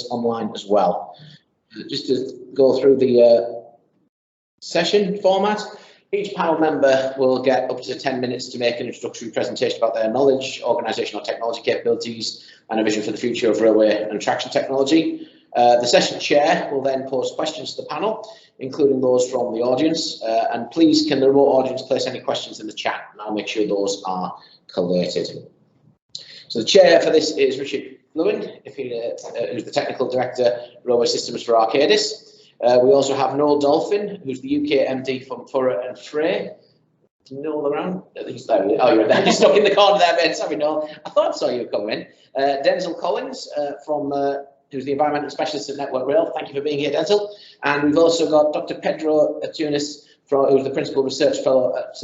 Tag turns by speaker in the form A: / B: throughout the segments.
A: online as well. Just to go through the session format, each panel member will get up to 10 minutes to make an introductory presentation about their knowledge, organisational technology capabilities, and a vision for the future of railway and traction technology. The session chair will then pose questions to the panel, including those from the audience. And please, can the remote audience place any questions in the chat, and I'll make sure those are collated. So the chair for this is Richard Fluin, who's the Technical Director, Railway Systems for Arcadis. We also have Noel Dolphin, who's the UK MD from Furrer+Frey. Is Noel around? He's there. Oh, you're there. You're stuck in the corner there, mate. Sorry, Noel. I thought I saw you coming. Denzel Collins, who's the Environmental Specialist at Network Rail. Thank you for being here, Denzel. And we've also got Dr. Pedro Antunes, who's the Principal Research Fellow at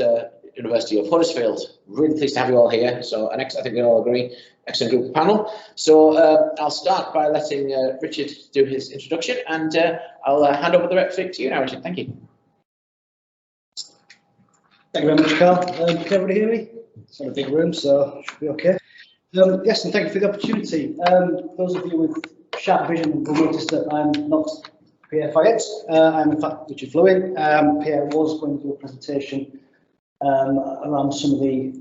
A: University of Huddersfield. Really pleased to have you all here. So, I think we all agree, excellent group of panel. So I'll start by letting Richard do his introduction, and I'll hand over the rec to you now, Richard. Thank you.
B: Thank you very much, Carl. Can everybody hear me? It's not a big room, so it should be okay. Yes, and thank you for the opportunity. Those of you with sharp vision will notice that I'm not Pierre Fayette. I'm in fact Richard Fluin. Pierre was going to do a presentation around some of the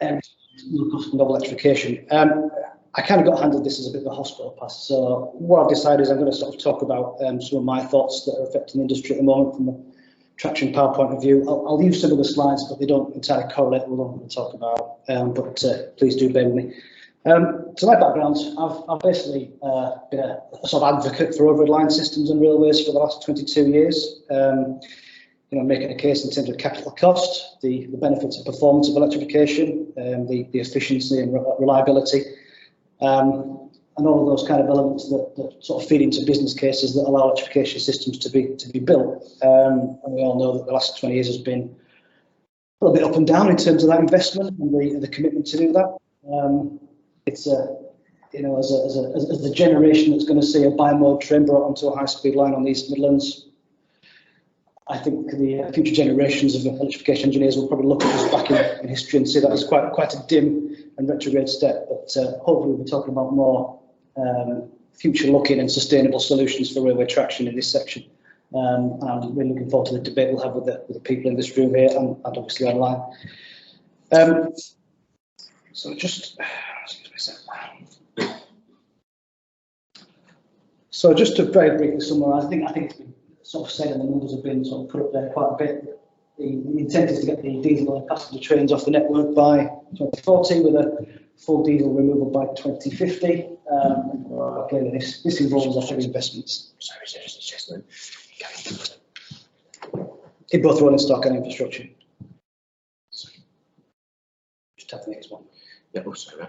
B: areas of novel electrification. I kind of got handed this as a bit of a hospital pass, so what I've decided is I'm going to sort of talk about some of my thoughts that are affecting the industry at the moment from a traction power point of view. I'll use some of the slides, but they don't entirely correlate with what I'm going to talk about, but please do bear with me. So my background, I've basically been a sort of advocate for overhead line systems and railways for the last 22 years. Making a case in terms of capital cost, the benefits of performance of electrification, the efficiency and reliability, and all of those kind of elements that sort of feed into business cases that allow electrification systems to be built. And we all know that the last 20 years has been a little bit up and down in terms of that investment and the commitment to do that. It's as the generation that's going to see a bi-mode train brought onto a high-speed line on the East Midlands, I think the future generations of electrification engineers will probably look at us back in history and see that as quite a dim and retrograde step. But hopefully we'll be talking about more future-looking and sustainable solutions for railway traction in this section. And I'm really looking forward to the debate we'll have with the people in this room here and obviously online. So just to very briefly summarise, I think it's been sort of said, and the numbers have been sort of put up there quite a bit. The intent is to get the diesel and passenger trains off the network by 2040, with a full diesel removal by 2050. Clearly, this involves a heavy investments. In both rolling stock and infrastructure. Just tap the next one.
A: Yeah, oh, sorry.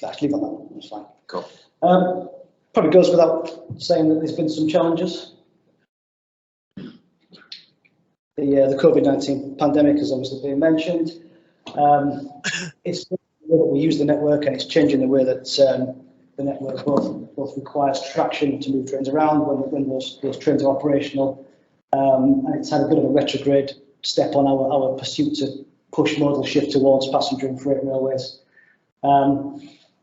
B: Actually, on that one, that's fine.
A: Cool.
B: Probably goes without saying that there's been some challenges. The COVID-19 pandemic has obviously been mentioned. It's the way that we use the network, and it's changing the way that the network both requires traction to move trains around when those trains are operational, and it's had a bit of a retrograde step on our pursuit to push modal shift towards passenger and freight railways.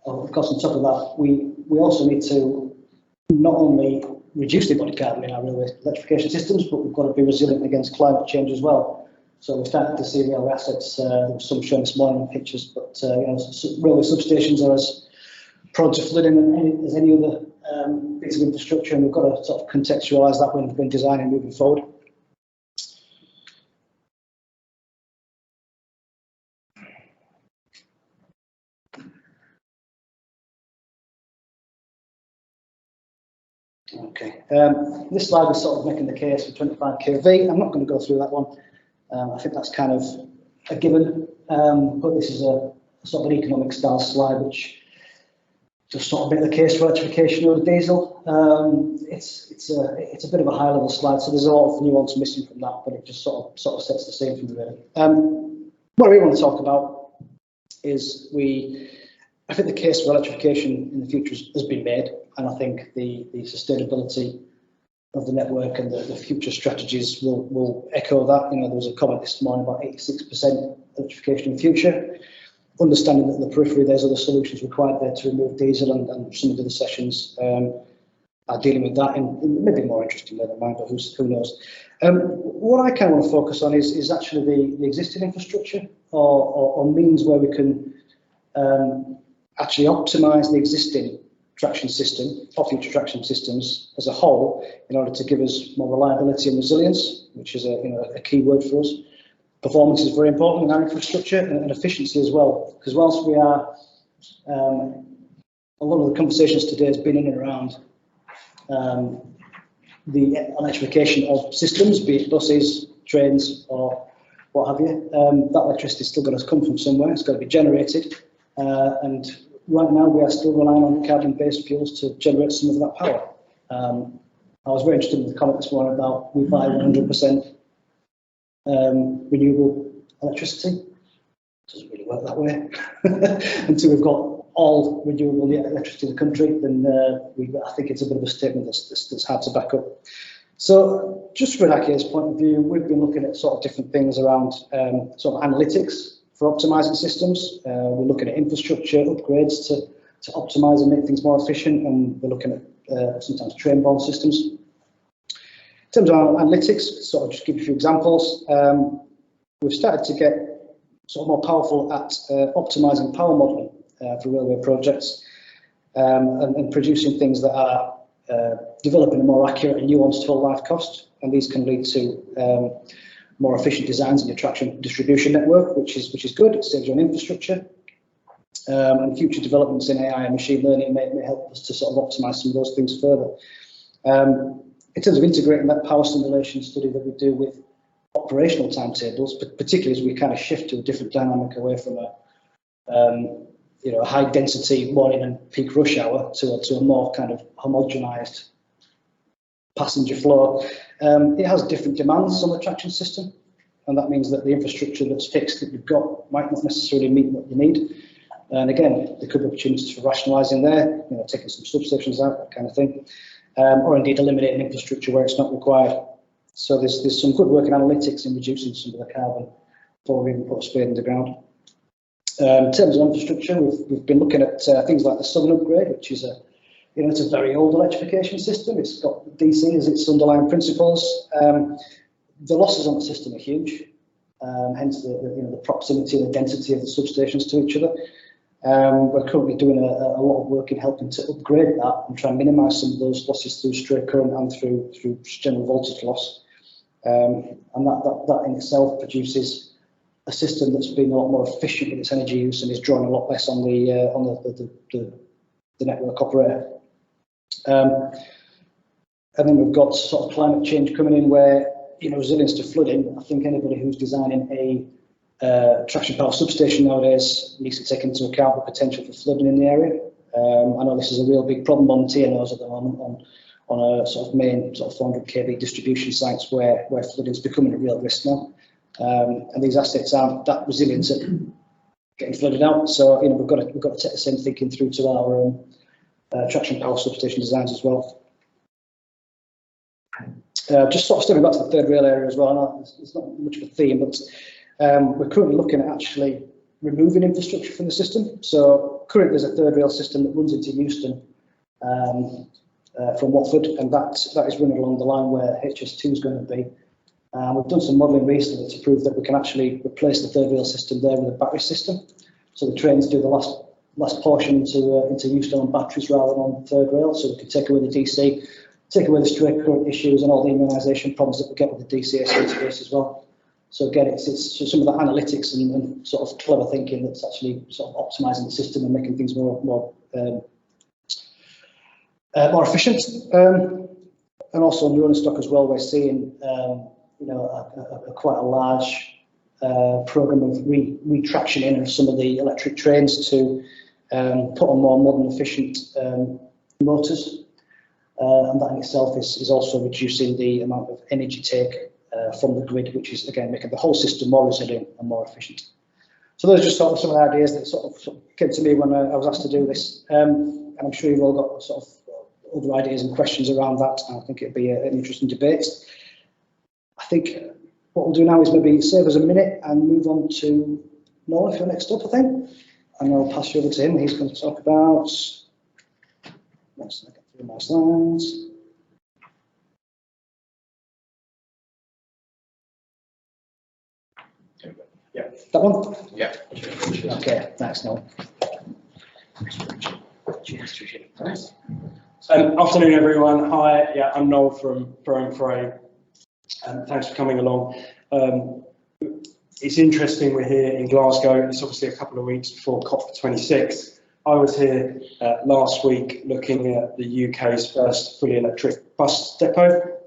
B: Of course, on top of that, we also need to not only reduce the embodied carbon in our railway electrification systems, but we've got to be resilient against climate change as well. So we're starting to see railway assets, there was some shown this morning in pictures, but railway substations are as prone to flooding as any other piece of infrastructure, and we've got to sort of contextualise that when designing and moving forward. Okay, this slide is sort of making the case for 25 kV. I'm not going to go through that one. I think that's kind of a given, but this is a sort of an economic style slide which just sort of make the case for electrification over diesel. It's a bit of a high level slide, so there's a lot of nuance missing from that, but it just sort of sets the scene for me really. What I really want to talk about is I think the case for electrification in the future has been made, and I think the sustainability of the network and the future strategies will echo that. There was a comment this morning about 86% electrification in the future. Understanding that in the periphery there's other solutions required there to remove diesel, and some of the other sessions are dealing with that in maybe more interesting way than mine, but who knows. What I kind of want to focus on is actually the existing infrastructure or means where we can actually optimise the existing traction system or future traction systems as a whole in order to give us more reliability and resilience, which is a key word for us. Performance is very important in our infrastructure, and efficiency as well, because whilst we are, a lot of the conversations today has been in and around the electrification of systems, be it buses, trains, or what have you. That electricity is still going to come from somewhere. It's got to be generated, and right now we are still relying on carbon-based fuels to generate some of that power. I was very interested in the comment this morning about we buy 100% renewable electricity. It doesn't really work that way. Until we've got all renewable electricity in the country, then I think it's a bit of a statement that's hard to back up. So just from Arcadis' point of view, we've been looking at sort of different things around sort of analytics for optimising systems. We're looking at infrastructure upgrades to optimise and make things more efficient, and we're looking at sometimes train-borne systems. In terms of analytics, sort of just give you a few examples. We've started to get sort of more powerful at optimising power modelling for railway projects, and producing things that are developing a more accurate and nuanced whole life cost, and these can lead to more efficient designs in your traction distribution network, which is good. It saves you on infrastructure, and future developments in AI and machine learning may help us to sort of optimise some of those things further. In terms of integrating that power simulation study that we do with operational timetables, but particularly as we kind of shift to a different dynamic away from a high density morning and peak rush hour to a more kind of homogenised passenger flow, it has different demands on the traction system, and that means that the infrastructure that's fixed that you've got might not necessarily meet what you need. And again, there could be opportunities for rationalising there, taking some substations out, that kind of thing, or indeed eliminating infrastructure where it's not required. So there's some good work in analytics in reducing some of the carbon before we even put a spade in the ground. In terms of infrastructure, we've been looking at things like the Southern upgrade, which is it's a very old electrification system. It's got DC as its underlying principles. The losses on the system are huge, hence the proximity and the density of the substations to each other. We're currently doing a lot of work in helping to upgrade that and try and minimise some of those losses through straight current and through general voltage loss. And that in itself produces a system that's been a lot more efficient in its energy use and is drawing a lot less on the network operator. And then we've got sort of climate change coming in, where resilience to flooding. I think anybody who's designing a traction power substation nowadays needs to take into account the potential for flooding in the area. I know this is a real big problem on TNOs at the moment on a sort of main sort of 400 kV distribution sites where flooding is becoming a real risk now. And these assets aren't that resilient at getting flooded out. So we've got to take the same thinking through to our traction power substation designs as well. Just sort of stepping back to the third rail area as well. I know it's not much of a theme, but we're currently looking at actually removing infrastructure from the system. So currently there's a third rail system that runs into Euston from Watford, and that is running along the line where HS2 is going to be. We've done some modelling recently to prove that we can actually replace the third rail system there with a battery system. So the trains do the last portion into Euston on batteries rather than on third rail. So we can take away the DC, take away the straight current issues and all the immunisation problems that we get with the DCS interface as well. So again, it's some of the analytics and sort of clever thinking that's actually sort of optimising the system and making things more efficient. And also on the rolling stock as well, we're seeing quite a large programme of retractioning of some of the electric trains to put on more modern, efficient motors, and that in itself is also reducing the amount of energy take from the grid, which is again making the whole system more resilient and more efficient. So those are just sort of some of the ideas that sort of came to me when I was asked to do this, and I'm sure you've all got sort of other ideas and questions around that. And I think it'd be an interesting debate. I think what we'll do now is maybe save us a minute and move on to Noel, if you're next up, I think. And I'll pass you over to him. He's going to talk about, let's get through my slides.
A: Yeah.
B: That one?
A: Yeah.
B: Okay, thanks, Noel.
C: Afternoon, everyone. Hi, yeah, I'm Noel from Furrer+Frey. Thanks for coming along. It's interesting we're here in Glasgow. It's obviously a couple of weeks before COP26. I was here last week looking at the UK's first fully electric bus depot,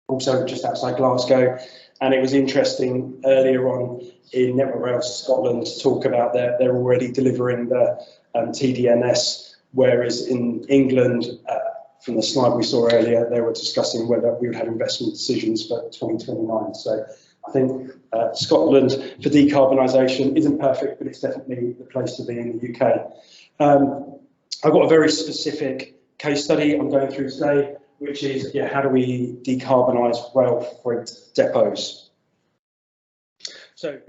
C: also just outside Glasgow. And it was interesting earlier on in Network Rails Scotland to talk about they're already delivering the TDNS, whereas in England, from the slide we saw earlier, they were discussing whether we would have investment decisions for 2029. So I think Scotland for decarbonisation isn't perfect, but it's definitely the place to be in the UK. I've got a very specific case study I'm going through today, which is how do we decarbonise rail freight depots? So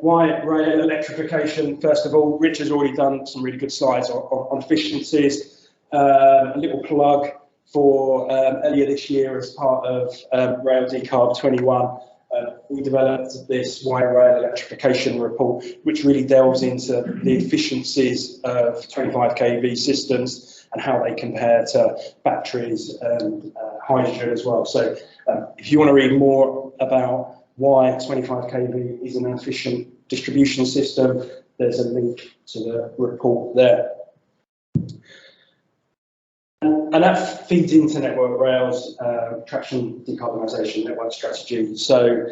C: why rail electrification? First of all, Rich has already done some really good slides on efficiencies. A little plug for earlier this year as part of RailDecarb21. We developed this Why Rail Electrification report, which really delves into the efficiencies of 25 kV systems and how they compare to batteries and hydrogen as well. So if you want to read more about why 25 kV is an efficient distribution system, there's a link to the report there. And that feeds into Network Rail's traction decarbonisation network strategy. So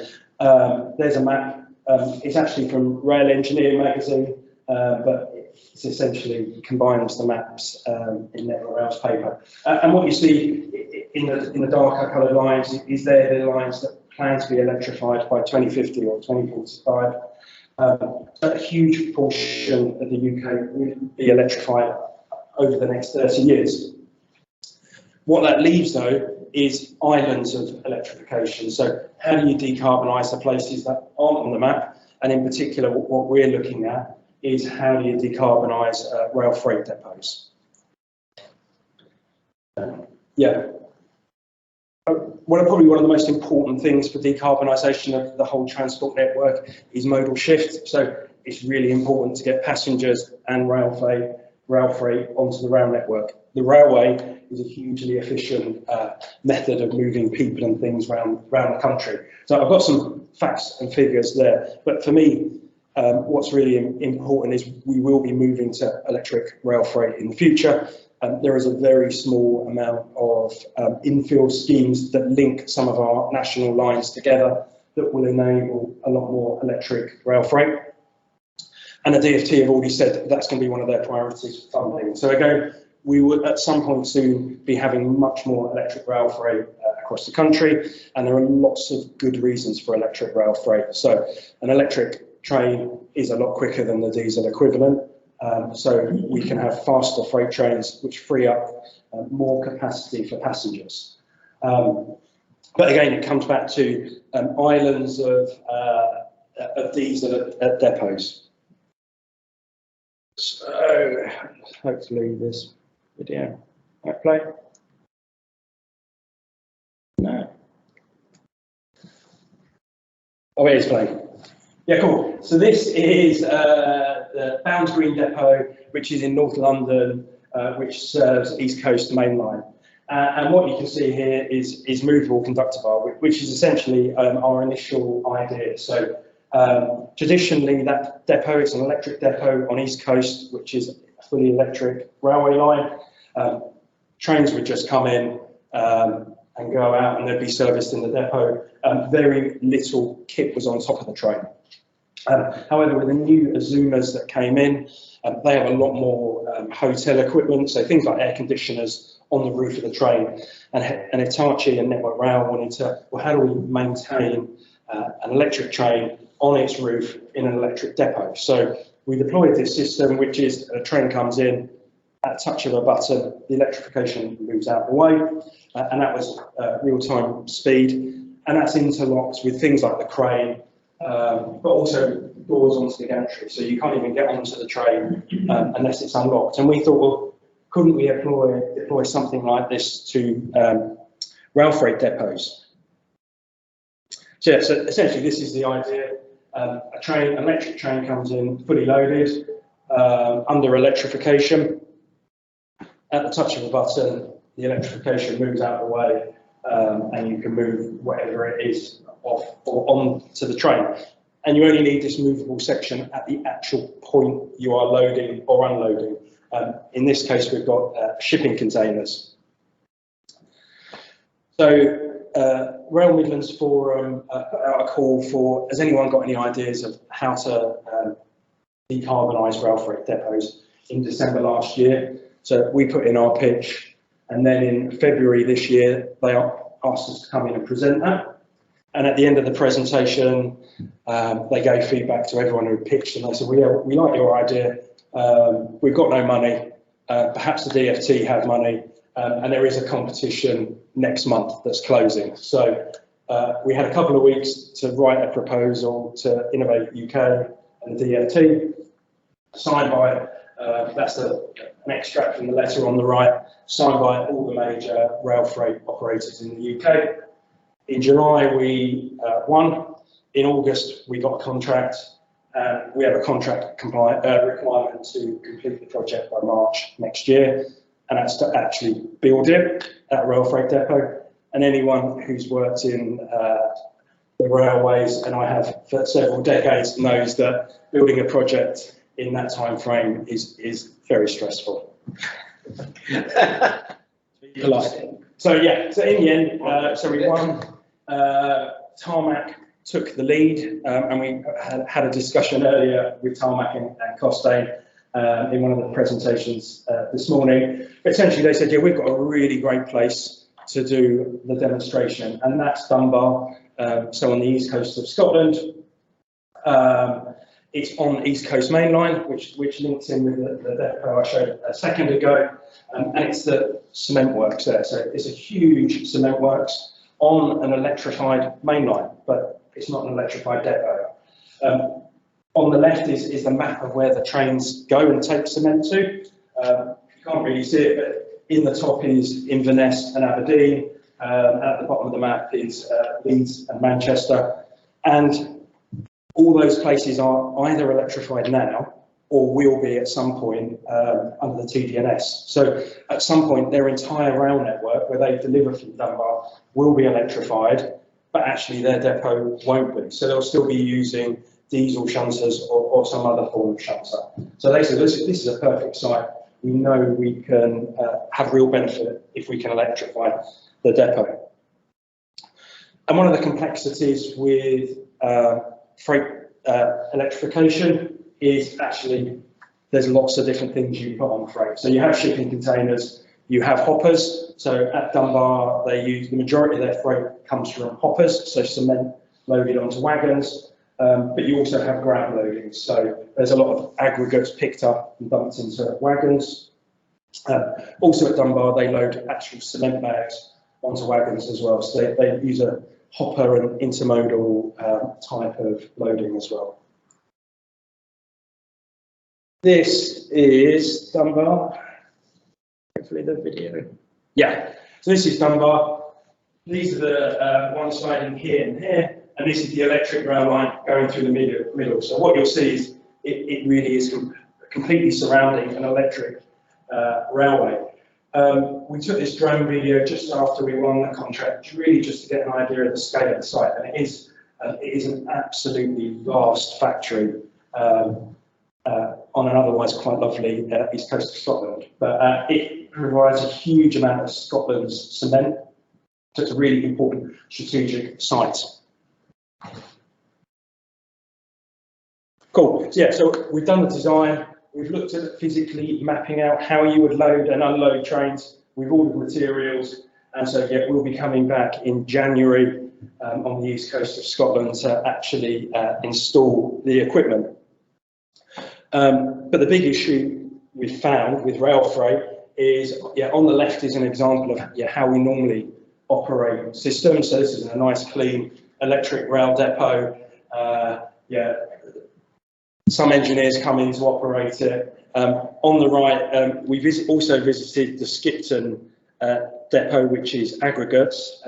C: there's a map. It's actually from Rail Engineer magazine, but it's essentially combines the maps in Network Rail's paper. And what you see in the darker coloured lines is they're the lines that plan to be electrified by 2050 or 2045. A huge portion of the UK will be electrified over the next 30 years. What that leaves, though, is islands of electrification. So how do you decarbonise the places that aren't on the map? And in particular, what we're looking at is how do you decarbonise rail freight depots? Probably one of the most important things for decarbonisation of the whole transport network is modal shift. So it's really important to get passengers and rail freight onto the rail network. The railway is a hugely efficient method of moving people and things around the country. So I've got some facts and figures there, but for me, what's really important is we will be moving to electric rail freight in the future. There is a very small amount of infill schemes that link some of our national lines together that will enable a lot more electric rail freight. And the DfT have already said that that's going to be one of their priorities for funding. So again, we would at some point soon be having much more electric rail freight across the country, and there are lots of good reasons for electric rail freight. So an electric train is a lot quicker than the diesel equivalent, so we can have faster freight trains which free up more capacity for passengers. But again, it comes back to islands of diesel at depots. So hopefully this video might play. No. Oh, it is playing. Yeah, cool. So this is the Bounds Green Depot, which is in North London, which serves East Coast Main Line. And what you can see here is movable conductor bar, which is essentially our initial idea. So traditionally, that depot is an electric depot on East Coast, which is a fully electric railway line. Trains would just come in and go out, and they'd be serviced in the depot. Very little kit was on top of the train. However, with the new Azumas that came in, they have a lot more hotel equipment, so things like air conditioners on the roof of the train. And Hitachi and Network Rail wanted to, well, how do we maintain an electric train on its roof in an electric depot? So we deployed this system, which is a train comes in, at a touch of a button, the electrification moves out the way, and that was real-time speed. and that's interlocked with things like the crane, but also doors onto the gantry, so you can't even get onto the train unless it's unlocked. And we thought, well, couldn't we deploy something like this to rail freight depots? So, yeah, so essentially this is the idea. A electric train comes in fully loaded, under electrification. At the touch of a button, the electrification moves out of the way, and you can move whatever it is off or on to the train. And you only need this movable section at the actual point you are loading or unloading. In this case, we've got shipping containers. So Rail Midlands Forum put out a call for, has anyone got any ideas of how to decarbonise rail freight depots in December last year? So we put in our pitch, and then in February this year, they asked us to come in and present that. And at the end of the presentation, they gave feedback to everyone who pitched, and they said, well, yeah, we like your idea. We've got no money. Perhaps the DFT have money, and there is a competition next month that's closing. So we had a couple of weeks to write a proposal to Innovate UK and the DFT, signed by, that's an extract from the letter on the right, signed by all the major rail freight operators in the UK. In July, we won. In August, we got a contract. We have a contract requirement to complete the project by March next year, and that's to actually build it at a rail freight depot. And anyone who's worked in the railways, and I have for several decades, knows that building a project in that time frame is very stressful. So yeah, so in the end, so we won. Tarmac took the lead, and we had a discussion earlier with Tarmac and Costain in one of the presentations this morning. Essentially, they said, yeah, we've got a really great place to do the demonstration, and that's Dunbar, so on the east coast of Scotland. It's on East Coast Main Line, which links in with the depot I showed a second ago, and it's the cement works there. So it's a huge cement works on an electrified main line, but it's not an electrified depot. On the left is the map of where the trains go and take cement to. You can't really see it, but in the top is Inverness and Aberdeen. At the bottom of the map is Leeds and Manchester. And all those places are either electrified now or will be at some point under the TDNS. So at some point, their entire rail network, where they deliver from Dunbar, will be electrified, but actually their depot won't be. So they'll still be using diesel shunters or some other form of shunter. So they said, this is a perfect site. We know we can have real benefit if we can electrify the depot. And one of the complexities with freight electrification is actually there's lots of different things you put on freight. So you have shipping containers, you have hoppers. So at Dunbar, they use the majority of their freight comes from hoppers, so cement loaded onto wagons. But you also have ground loadings. So there's a lot of aggregates picked up and dumped into wagons. Also at Dunbar, they load actual cement bags onto wagons as well. So they use a hopper and intermodal type of loading as well. This is Dunbar. Hopefully the video. Yeah, so this is Dunbar. These are the one sliding here and here, and this is the electric rail line going through the middle. So what you'll see is it really is completely surrounding an electric railway. We took this drone video just after we won the contract, really just to get an idea of the scale of the site, and it is an absolutely vast factory on an otherwise quite lovely east coast of Scotland. But it provides a huge amount of Scotland's cement, so it's a really important strategic site. Cool. So yeah, so we've done the design. We've looked at physically mapping out how you would load and unload trains. We've ordered materials, and so yeah, we'll be coming back in January on the east coast of Scotland to actually install the equipment. But the big issue we've found with rail freight is, yeah, on the left is an example of how we normally operate system. So this is a nice clean electric rail depot. Yeah, some engineers come in to operate it. On the right, we also visited the Skipton depot, which is aggregates.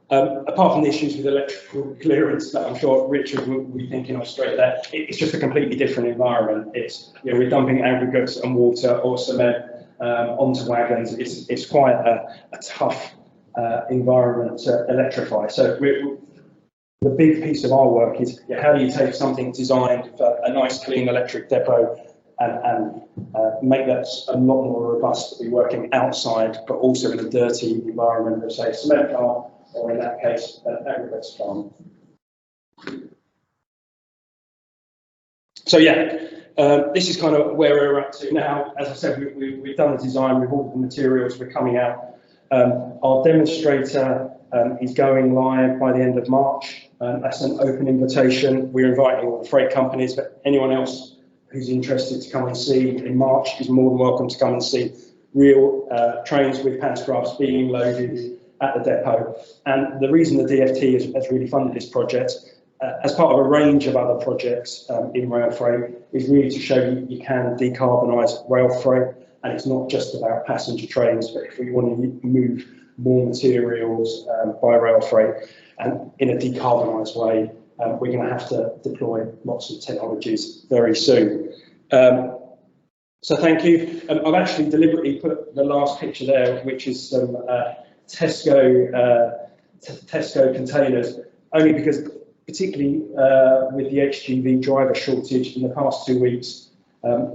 C: Apart from the issues with electrical clearance that I'm sure Richard will be thinking of straight there, it's just a completely different environment. It's, you know, we're dumping aggregates and water or cement onto wagons. It's quite a tough environment to electrify. So the big piece of our work is, yeah, how do you take something designed for a nice clean electric depot and make that a lot more robust to be working outside, but also in a dirty environment of, say, a cement plant, or in that case, an aggregates plant. So yeah, this is kind of where we're up to now. As I said, we've done the design, we've ordered the materials, we're coming out. Our demonstrator is going live by the end of March. That's an open invitation. We're inviting all the freight companies, but anyone else who's interested to come and see in March is more than welcome to come and see real trains with pantographs being loaded at the depot. And the reason the DFT has really funded this project, as part of a range of other projects in rail freight, is really to show you can decarbonise rail freight. And it's not just about passenger trains, but if we want to move more materials by rail freight and in a decarbonised way, we're going to have to deploy lots of technologies very soon. So thank you. I've actually deliberately put the last picture there, which is some Tesco containers, only because particularly with the HGV driver shortage in the past 2 weeks,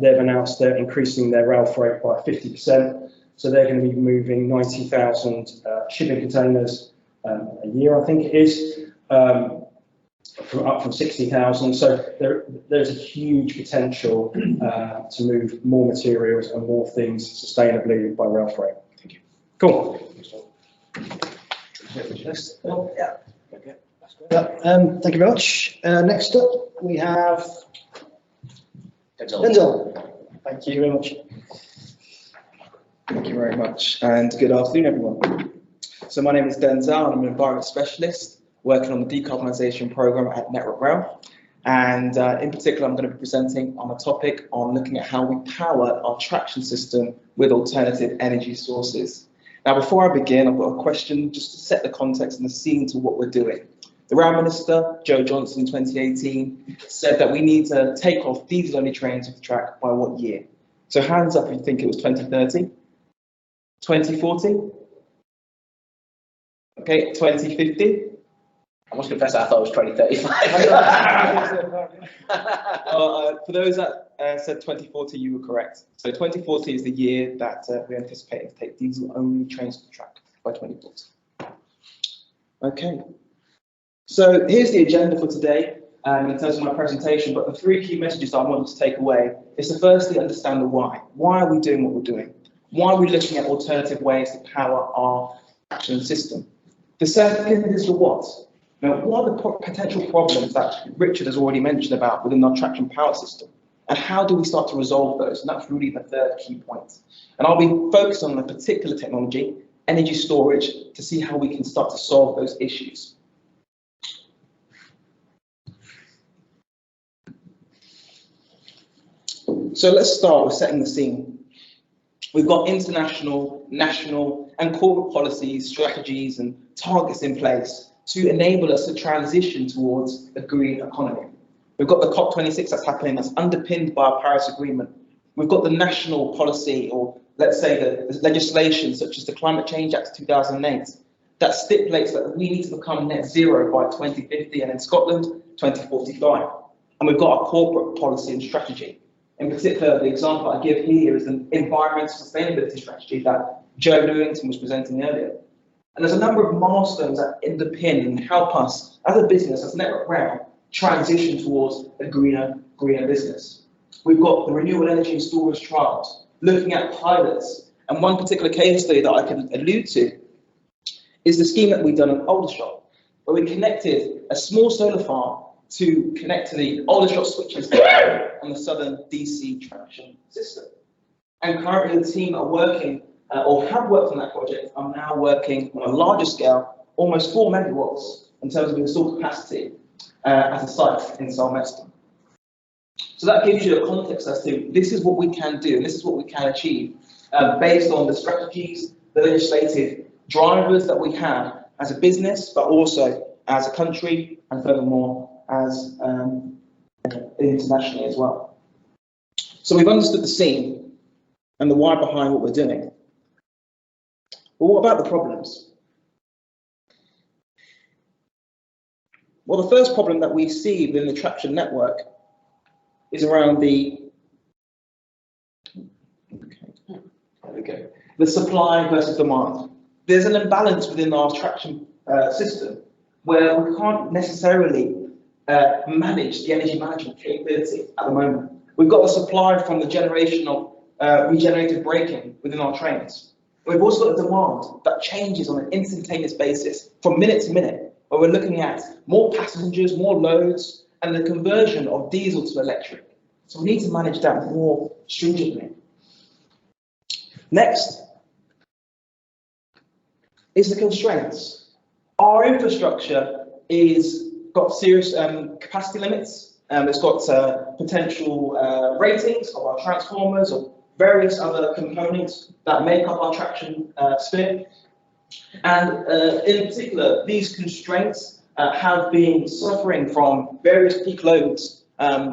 C: they've announced they're increasing their rail freight by 50%. So they're going to be moving 90,000 shipping containers a year, I think it is, up from 60,000. So there's a huge potential to move more materials and more things sustainably by rail freight. Thank you. Cool.
B: Thank you very much. Next up, we have Denzel.
D: Thank you very much. Thank you very much, and good afternoon, everyone. So my name is Denzel, and I'm an environment specialist working on the decarbonisation programme at Network Rail. And in particular, I'm going to be presenting on a topic on looking at how we power our traction system with alternative energy sources. Now, before I begin, I've got a question just to set the context and the scene to what we're doing. The Rail Minister, Joe Johnson, in 2018, said that we need to take off diesel-only trains off the track by what year? So hands up if you think it was 2030, 2040, okay, 2050.
A: I must confess, I thought it was 2035.
D: For those that said 2040, you were correct. So 2040 is the year that we're anticipating to take diesel-only trains to the track by 2040. Okay. So here's the agenda for today in terms of my presentation, but the three key messages I want you to take away is to firstly understand the why. Why are we doing what we're doing? Why are we looking at alternative ways to power our traction system? The second is the what. Now, what are the potential problems that Richard has already mentioned about within our traction power system? And how do we start to resolve those? And that's really the third key point. And I'll be focused on a particular technology, energy storage, to see how we can start to solve those issues. So let's start with setting the scene. We've got international, national, and corporate policies, strategies, and targets in place to enable us to transition towards a green economy. We've got the COP26 that's happening, that's underpinned by our Paris Agreement. We've got the national policy, or let's say the legislation, such as the Climate Change Act 2008, that stipulates that we need to become net zero by 2050, and in Scotland, 2045. And we've got our corporate policy and strategy. In particular, the example I give here is the environmental sustainability strategy that Joe Newington was presenting earlier. And there's a number of milestones that underpin and help us as a business, as Network Rail, transition towards a greener business. We've got the renewable energy and storage trials, looking at pilots. And one particular case study that I can allude to is the scheme that we've done in Aldershot, where we connected a small solar farm to connect to the older shot switches on the southern DC traction system. And currently the team are working, or have worked on that project, are now working on a larger scale, almost 4 megawatts in terms of installed capacity at a site in Salmeston. So that gives you a context as to this is what we can do, and this is what we can achieve based on the strategies, the legislative drivers that we have as a business, but also as a country, and furthermore as internationally as well. So we've understood the scene and the why behind what we're doing. But what about the problems? Well, the first problem that we see within the traction network is around the supply versus demand. There's an imbalance within our traction system where we can't necessarily manage the energy management capability at the moment. We've got a supply from the generation of regenerative braking within our trains. We've also got a demand that changes on an instantaneous basis from minute to minute, where we're looking at more passengers, more loads, and the conversion of diesel to electric. So we need to manage that more stringently. Next is the constraints. Our infrastructure is got serious capacity limits. It's got potential ratings of our transformers, of various other components that make up our traction sphere. And in particular, these constraints have been suffering from various peak loads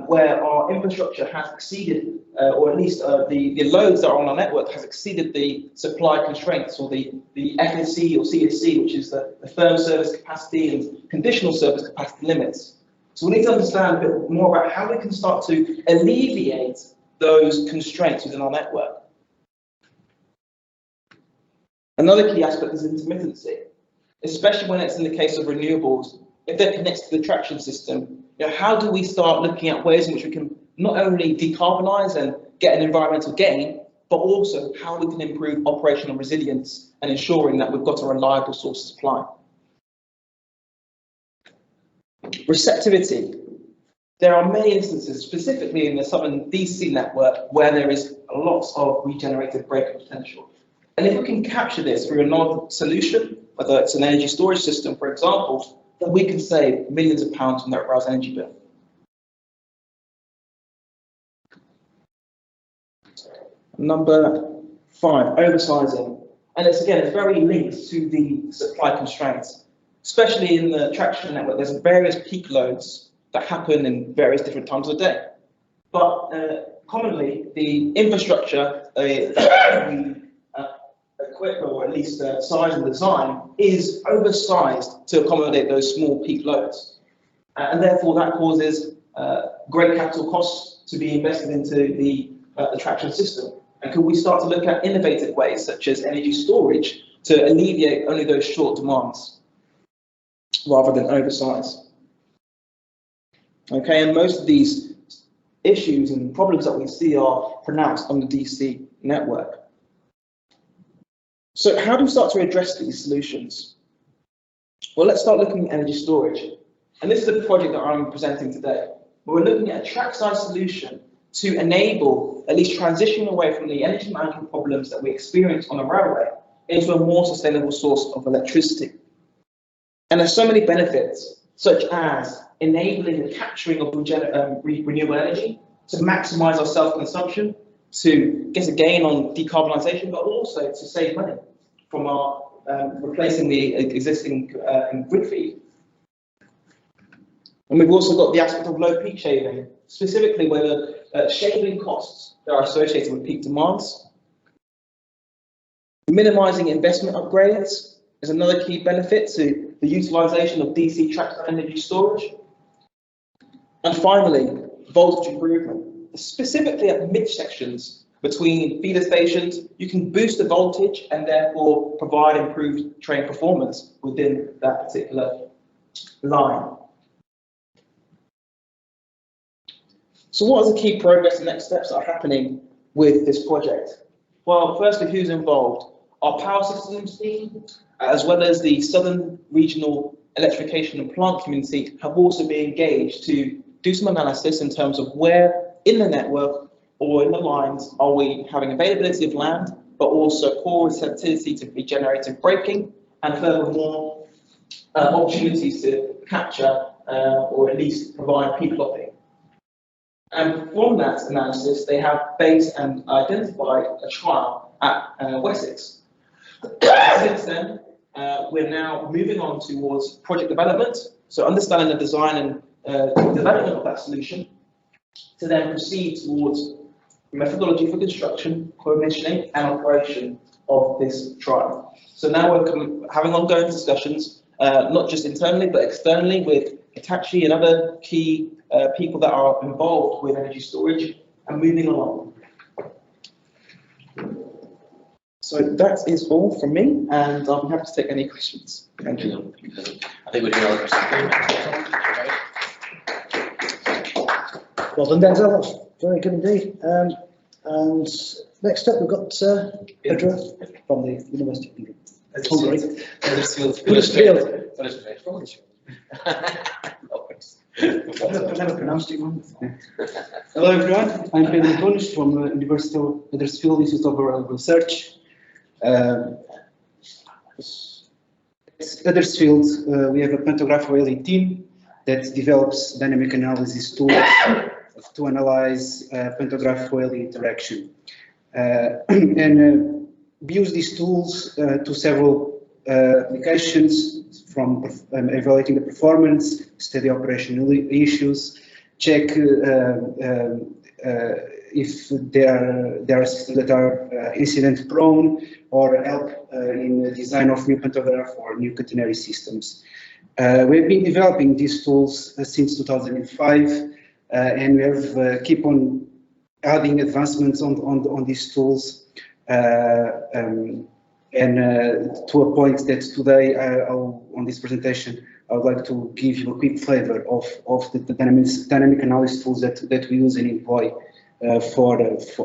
D: where our infrastructure has exceeded, or at least the loads that are on our network has exceeded the supply constraints, or the FSC or CSC, which is the firm service capacity and conditional service capacity limits. So we need to understand a bit more about how we can start to alleviate those constraints within our network. Another key aspect is intermittency, especially when it's in the case of renewables. If they're connected to the traction system, how do we start looking at ways in which we can not only decarbonise and get an environmental gain, but also how we can improve operational resilience and ensuring that we've got a reliable source of supply. Receptivity. There are many instances, specifically in the southern DC network, where there is lots of regenerative braking potential. And if we can capture this through another solution, whether it's an energy storage system, for example, then we can save millions of pounds on that rail's energy bill. Number 5, oversizing. And it's very linked to the supply constraints, especially in the traction network. There's various peak loads that happen in various different times of the day. But commonly, the infrastructure, the equipment, or at least size and design, is oversized to accommodate those small peak loads. And therefore, that causes great capital costs to be invested into the traction system. And could we start to look at innovative ways, such as energy storage, to alleviate only those short demands, rather than oversize? Okay, and most of these issues and problems that we see are pronounced on the DC network. So how do we start to address these solutions? Well, let's start looking at energy storage. And this is the project that I'm presenting today. We're looking at a trackside solution to enable at least transitioning away from the energy management problems that we experience on a railway into a more sustainable source of electricity. And there's so many benefits, such as enabling the capturing of renewable energy to maximize our self-consumption, to get a gain on decarbonisation, but also to save money from our replacing the existing grid feed. And we've also got the aspect of low peak shaving, specifically where the shaving costs that are associated with peak demands. Minimising investment upgrades is another key benefit to the utilisation of DC traction energy storage. And finally, voltage improvement, specifically at midsections between feeder stations. You can boost the voltage and therefore provide improved train performance within that particular line. So what are the key progress and next steps that are happening with this project? Well, firstly, who's involved? Our power systems team, as well as the Southern Regional electrification and plant community have also been engaged to do some analysis in terms of where in the network or in the lines are we having availability of land, but also poor receptivity to regenerative braking, and furthermore opportunities to capture or at least provide peak lopping. And from that analysis, they have based and identified a trial at Wessex. Since then, we're now moving on towards project development, so understanding the design and development of that solution, to then proceed towards methodology for construction, commissioning and operation of this trial. So now we're having ongoing discussions, not just internally but externally, with Hitachi and other key people that are involved with energy storage, and moving along. So that is all from me, and I'm happy to take any questions. Thank you.
A: I think we're doing all the
B: Well done, Denzel. That's very good indeed. And next up, we've got Pedro from the University of England. Huddersfield. I've never pronounced it wrong.
E: Hello everyone, I'm Pedro from the University of Huddersfield Institute of Rural Research. At Huddersfield, we have a Pantograph-OLE team that develops dynamic analysis tools to analyze Pantograph-OLE interaction. We use these tools to several applications, from evaluating the performance, study operational issues, check if there are systems that are incident prone, or help in the design of new pantograph or new catenary systems. We've been developing these tools since 2005, and we have keep on adding advancements on these tools, to a point that today, on this presentation, I would like to give you a quick flavor of the dynamic analysis tools that we use and employ for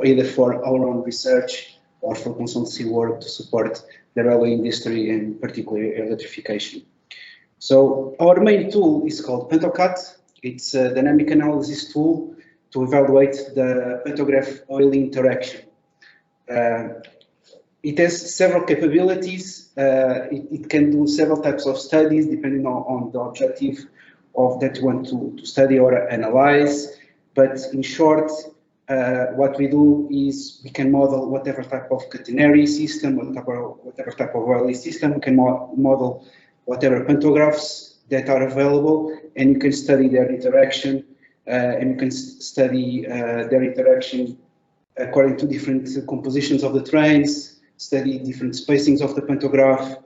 E: either for our own research or for consultancy work to support the railway industry, and particularly electrification. So our main tool is called PantoCat. It's a dynamic analysis tool to evaluate the Pantograph-OLE interaction. It has several capabilities. It can do several types of studies depending on the objective that you want to study or analyze. But in short, what we do is we can model whatever type of catenary system, whatever type of OLE system. We can model whatever pantographs that are available, and you can study their interaction, and you can study their interaction according to different compositions of the trains, study different spacings of the pantograph,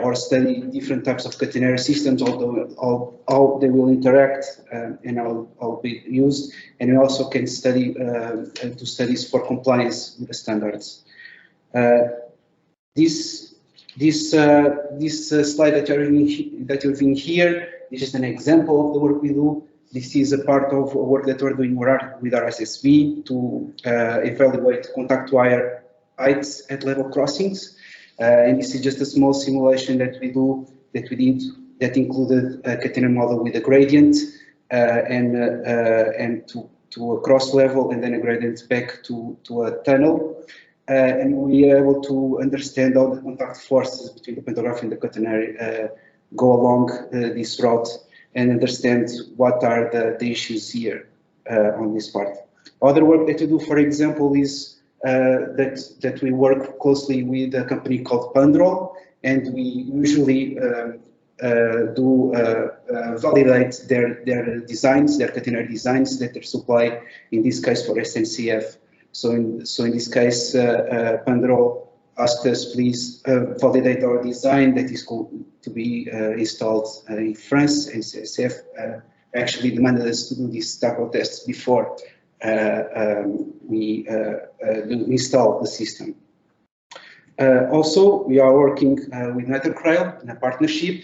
E: or study different types of catenary systems, how they will interact and how be used. And we also can study do studies for compliance with the standards. This slide that you're viewing here is just an example of the work we do. This is a part of work that we're doing with our SSB to evaluate contact wire heights at level crossings. And this is just a small simulation that we did that included a catenary model with a gradient and to a cross level, and then a gradient back to a tunnel. And we were able to understand how the contact forces between the pantograph and the catenary go along this route, and understand what are the issues here on this part. Other work that we do, for example, is that we work closely with a company called Pantograph-OLE, and we usually validate their designs, their catenary designs that are supplied, in this case for SNCF. So in this case, Pantograph-OLE asked us, please validate our design that is going to be installed in France, and SNCF actually demanded us to do this type of tests before we install the system. Also, we are working with Numerical in a partnership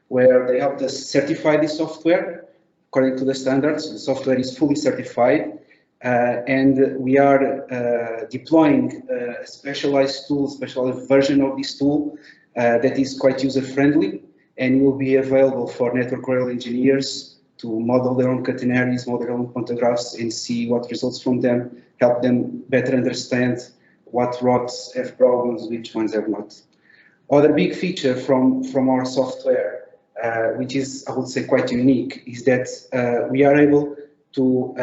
E: where they helped us certify the software according to the standards. The software is fully certified, and we are deploying a specialized version of this tool that is quite user-friendly, and will be available for network rail engineers to model their own catenaries, model their own pantographs, and see what results from them, help them better understand what routes have problems, which ones have not. Other big feature from our software, which is, I would say, quite unique, is that we are able to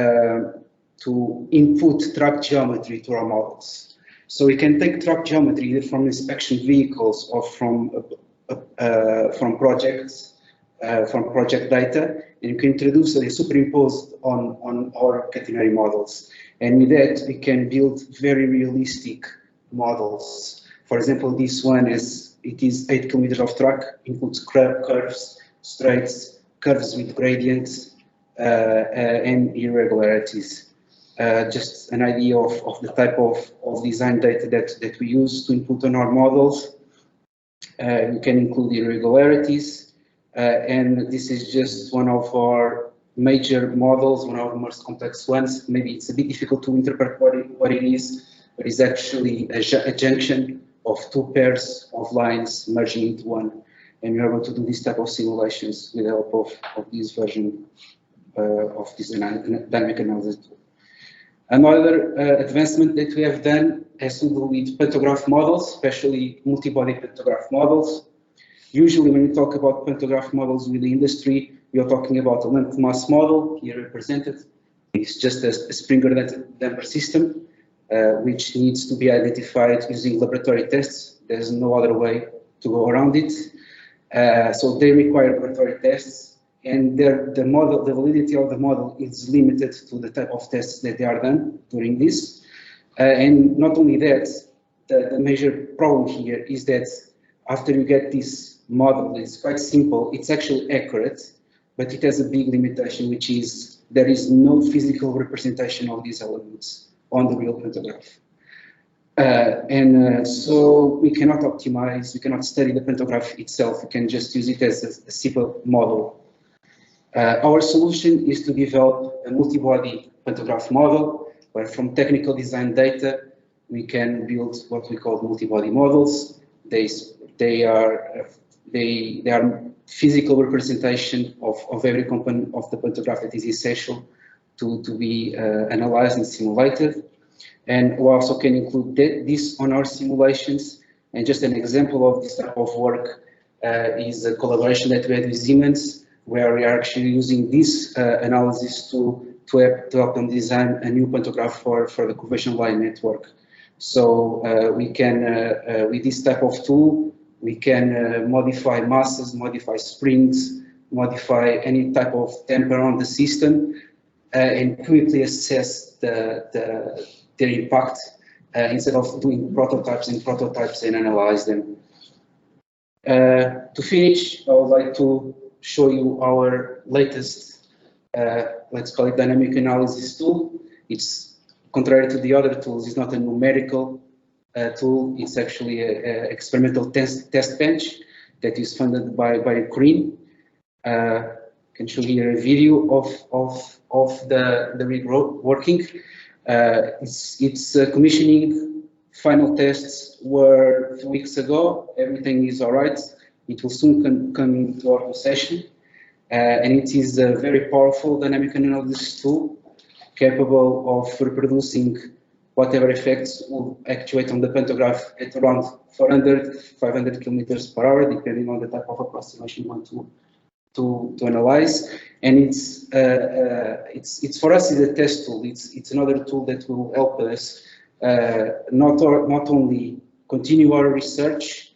E: input track geometry to our models. So we can take track geometry either from inspection vehicles or from projects, from project data, and you can introduce it superimposed on our catenary models. And with that, we can build very realistic models. For example, this one is 8 kilometers of track, includes curves, straights, curves with gradients, and irregularities. Just an idea of the type of design data that we use to input on our models. We can include irregularities, and this is just one of our major models, one of our most complex ones. Maybe it's a bit difficult to interpret what it is, but it's actually a junction of two pairs of lines merging into one. And we're able to do this type of simulations with the help of this version of this dynamic analysis tool. Another advancement that we have done has to do with pantograph models, especially multi-body pantograph models. Usually when we talk about pantograph models with the industry, we are talking about a length mass model, here represented. It's just a Springer damper system, which needs to be identified using laboratory tests. There's no other way to go around it. So they require laboratory tests, and the validity of the model is limited to the type of tests that they are done during this. And not only that, the major problem here is that after you get this model, it's quite simple, it's actually accurate, but it has a big limitation, which is there is no physical representation of these elements on the real pantograph. So we cannot optimize, we cannot study the pantograph itself, we can just use it as a simple model. Our solution is to develop a multi-body pantograph model, where from technical design data, we can build what we call multi-body models. They are physical representation of every component of the pantograph that is essential to be analyzed and simulated. And we also can include this on our simulations. And just an example of this type of work is a collaboration that we had with Siemens, where we are actually using this analysis to help them design a new pantograph for the conventional line network. So we can, with this type of tool, we can modify masses, modify springs, modify any type of damper on the system, and quickly assess their impact instead of doing prototypes and analyze them. To finish, I would like to show you our latest, let's call it dynamic analysis tool. It's contrary to the other tools, it's not a numerical tool, it's actually an experimental test bench that is funded by Ukraine. I can show here a video of the rig working. Its commissioning final tests were 2 weeks ago. Everything is all right. It will soon come into our possession, and it is a very powerful dynamic analysis tool capable of reproducing whatever effects will actuate on the pantograph at around 400-500 kilometers per hour, depending on the type of approximation you want to analyze. And it's for us, it's a test tool. It's another tool that will help us not only continue our research,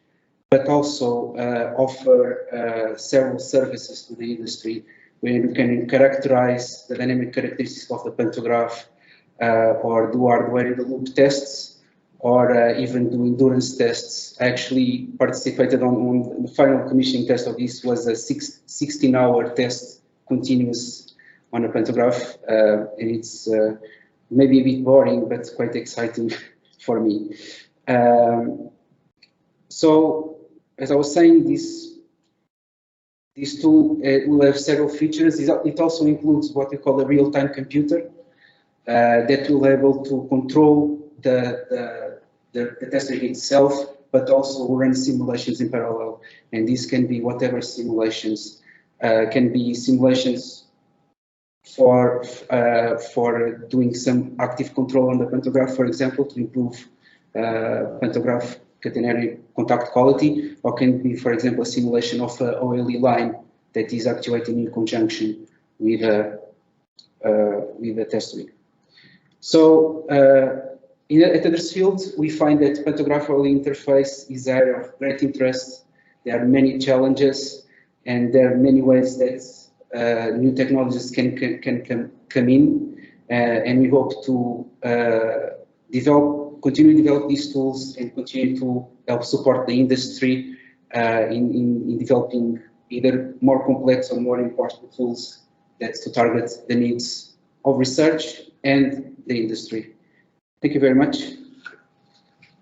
E: but also offer several services to the industry, where we can characterize the dynamic characteristics of the pantograph, or do hardware-in-the-loop tests, or even do endurance tests. I actually participated on the final commissioning test of this. Was a 16-hour test, continuous, on a pantograph, and it's maybe a bit boring, but quite exciting for me. So, as I was saying, this tool will have several features. It also includes what we call a real-time computer that will be able to control the test rig itself but also run simulations in parallel. And this can be whatever simulations, can be simulations for doing some active control on the pantograph, for example, to improve Pantograph-Catenary contact quality, or can be, for example, a simulation of an OLE line that is actuating in conjunction with a test rig. So at Huddersfield, we find that Pantograph-OLE interface is an area of great interest. There are many challenges, and there are many ways that new technologies can come in, and we hope to continue to develop these tools and continue to help support the industry in developing either more complex or more important tools that's to target the needs of research and the industry. Thank you very much.